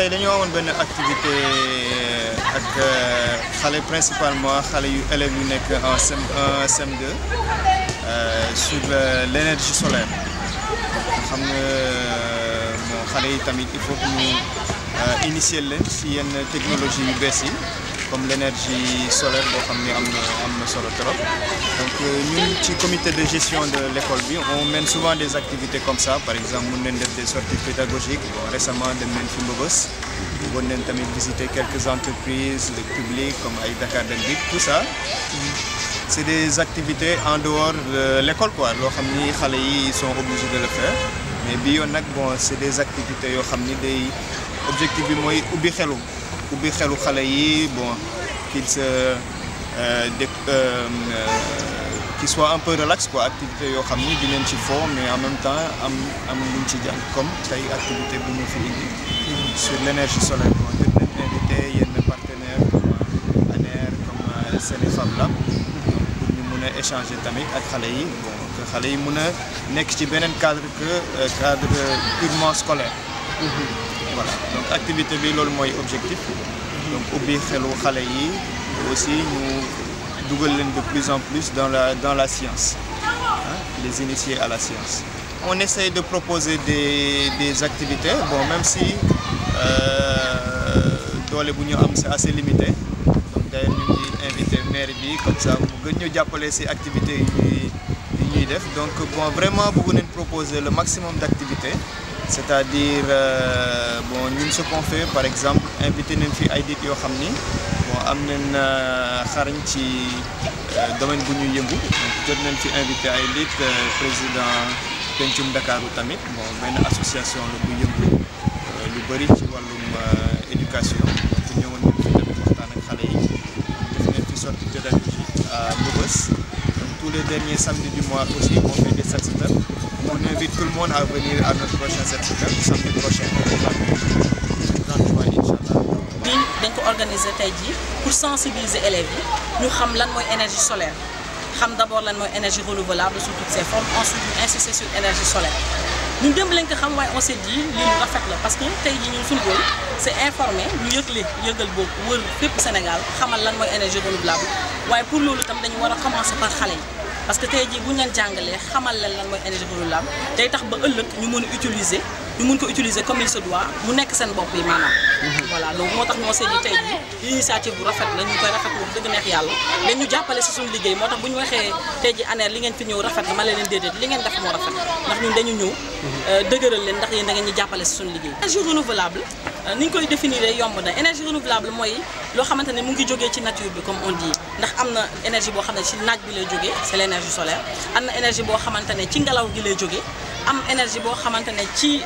tey dañoo amoon benn activité ak xale principalement xale yu élèves yu nekk en CM1 CM2 sur l'énergie solaire xam nga bon xale yi tamit il faut que ñu initier leen ci yenn technologie yu bees yi comme l'énergie solaire boo xam ne am na solo trop donc ñun ci comité de gestion de l'école bi on mène souvent des activités comme ça par exemple mën nañ def des sorties pédagogiques bon récemment dem nañ fi Mbëbës bon nañ tamit visiter quelques entreprises le public comme ay Dakar Dem Dikk tout ça c'est des activités en dehors de l'école quoi loo xam ni xale yi ils sont obligés de le faire mais bi yoon nag bon c'est des activités yoo xam ni day objectif bi mooy ubbi xelu xale yi bon qu'ils se qu'ils soient un peu relax quoi activité yoo xam ni dinañ ci fo mais en même temps am luñ ci jàng comme tey activité bu ñu fi indi sur l'énergie solaire bon jot nañ invité yenn partenaires comme ANER comme Senefab Lab pour ñu mun a échanger tamit ak xale yi bon que xale yi mun a nekk ci beneen cadre que cadre purement scolaire. Voilà donc activité bi loolu mooy objectif donc ubbi xelu xale yi aussi ñu dugal leen de plus en plus dans la science les initier à la science. On essaye de proposer des activités bon même si doole bu ñu am c'est assez limité donc d'ailleurs ñu ngi invité maire bi comme ça mu gën ñu jàppale ci activités yi ñuy def donc bon vraiment bëgg nañ proposer le maximum d'activités. C'est-à-dire bon ñun ce qu'on fait par exemple invité nañ fi ay nit yoo xam ni bon am nañ xarañ ci domaine bu ñuy yëngu jot nañ fi invité ay nit président Pencum Ndakaaru tamit bon benn association la bu yëngu lu bari ci wàllum éducation donc ñëwoon nañ fi tamit waxtaan ak xale yi def nañ fi sortie pédagogique à Mbëbës donc tous les derniers samedis du mois aussi on fait des set-seters. On invite tout le monde à venir à notre prochain set-seter samedi prochain. Bii dañ ko organiser tey jii pour sensibiliser élèves yi ñu xam lan mooy énergie solaire xam d'abord lan mooy énergie renouvelable sous toutes ses formes ensuite ñu insister sur énergie solaire ñun démb lañ ko xam waaye on s'est dit lii lu rafet la parce que tey jii ñun suñu rôle c'est informer ñu yëgal boobu wër fépp Sénégal xamal lan mooy énergie renouvelable waaye pour loolu tam dañu war a commencer par xale yi. Parce que tey jii bu ñu leen jàngalee xamal leen lan mooy énergie renouvelable day tax ba ëllëg ñu mën a utiliser ñu mën ko utiliser comme il se doit mu nekk seen bopp yi maanaam. voilà donc moo tax ñoo see ji tey jii initiative bu rafet la ñu koy rafetlu wax dëgg neex yàlla mais ñu jàppale si suñu liggéey moo tax bu ñu waxee tey jii ANER li ngeen fi ñëw rafet na ma leen déedéet li ngeen def moo rafet ndax ñun dañu ñëw dëgëral leen ndax yéen da ngeen ñu jàppale si suñu liggéey. énergie renouvelable ni ñu koy définir yomb na énergie renouvelable mooy loo xamante ne mu ngi jógee ci nature bi comme on dit ndax am na énergie boo xam ne ci naaj bi lay jógee c'est l'énergie solaire am na énergie boo xamante ne ci ngelaw gi lay jógee am énergie boo xamante ne ci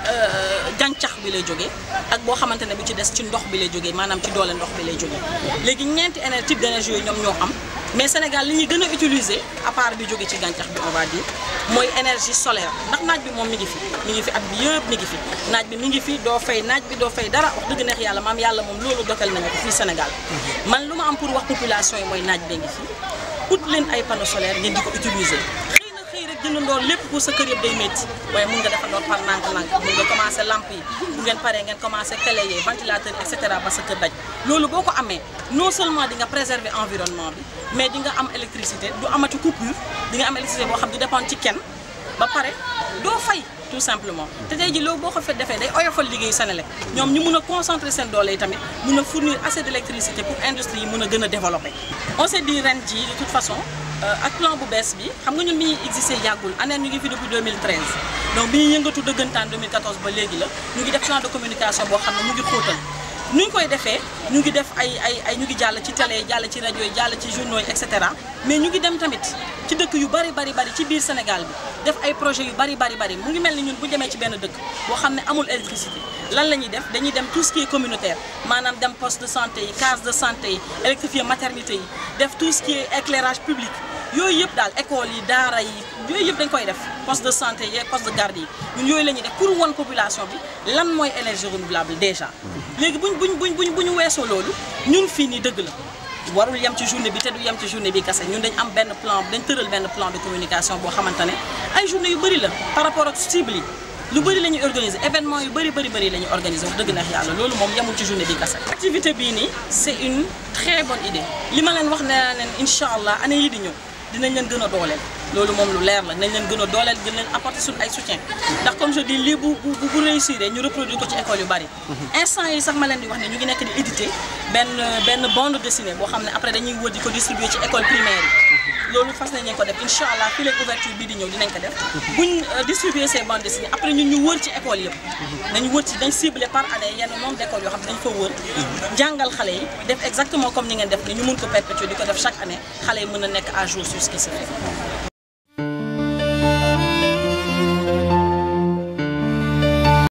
gàncax bi lay jógee ak boo xamante ne bu ci des ci ndox bi lay jógee maanaam ci doole ndox bi lay jógee léegi ñeenti type d'énergie yooyu ñoom ñoo am mais Sénégal li ñuy gën a utiliser à part bi jógee ci gàncax bi on va dire mooy énergie solaire ndax naaj bi moom mi ngi fi at bi yëpp mi ngi fi naaj bi mi ngi fi doo fay naaj bi doo fay dara wax dëgg neex yàlla maam yàlla moom loolu dogal nañu ko fii Sénégal man lu ma am pour wax population yi mooy naaj bee ngi fi ut leen ay panneaux solaires ngeen di ko utiliser xëy rek jëndandoor lépp pour sa kër yëpp day métti waaye mun nga defandoor par nànk-nànk mun nga commencer lampe yi bu ngeen paree ngeen commencer télé yi ventilateur et cetera ba sa kër daj loolu boo ko amee non seulement di nga préserver environnement bi mais di nga am électricité du amati coupure di nga am électricité boo xam du dépendre ci kenn ba pare doo fay tout simplement te tey jii loolu boo ko fa defee day oyofal liggéeyu Senelec ñoom ñu mun a concentrer seen doole yi tamit mun a fournir assez d'électricité pour industrie yi mun a gën a développer. On s'est dit ren jii de toute façon ak plan bu bees bi xam nga ñun bi ñuy exister yàggul ANER ñu ngi fi depuis 2013 donc bi ñuy yëngatu dëggantaan 2014 ba léegi la ñu ngi def plan de communication boo xam ne mu ngi xóotal nu ñu koy defee ñu ngi def ay ñu ngi jàll ci télé yi jàll ci rajo yi jàll ci journaux yi et cetera mais ñu ngi dem tamit ci dëkk yu bari ci biir Sénégal bi def ay projets yu bari mu ngi mel ni ñun bu demee ci benn dëkk boo xam ne amul électricité lan la ñuy def dañuy dem tout ce qui est communautaire maanaam dem poste de santé yi case de santé yi électrifier maternité yi def tout ce qui est éclairage public yooyu yëpp daal école yi daara yi yooyu yëpp dañ koy def poste de santé yi poste de garde yi ñun yooyu la ñuy def pour won population bi lan mooy énergie renouvelable déjà léegi bu ñu weesoo loolu ñun fii nii dëgg la warul yem ci journée bi te du yem ci journée bi kese ñun dañ am dañ tëral benn plan de communication boo xamante ne ay journée yu bëri la par rapport ak cible yi lu bëri la ñuy organiser événement yu bëri la ñuy organiser wax dëgg neex yàlla loolu moom yemul ci journée bi kese. activité bii nii c'est une très bonne idée li ma leen wax ne leen incha allah année yi di ñëw dinañ leen gën a dooleel loolu moom lu leer la nañ leen gën a dooleel gën leen apporter suñu ay soutien ndax comme je dis lii bu réussir ñu reproduire ko ci école yu bari instant yi sax ma leen di wax ne ñu ngi nekk di éditer benn bande dessinée boo xam ne après dañuy wër di ko distribuer ci école primaire yi loolu fas nañ ko def incha allah fii léegi ouverture bii di ñëw dinañ ko def buñ distribuer ces bandes dessinées après ñun ñu wër ci école yëpp nañ wër ci dañ ciblé par année yenn nombre d'écoles yoo xam ne dañ fa wër jàngal xale yi def exactement comme ni ngeen def ni ñu mun ko perpétuer di ko def chaque année xale yi mën a nekk à jour sur ce qui se fait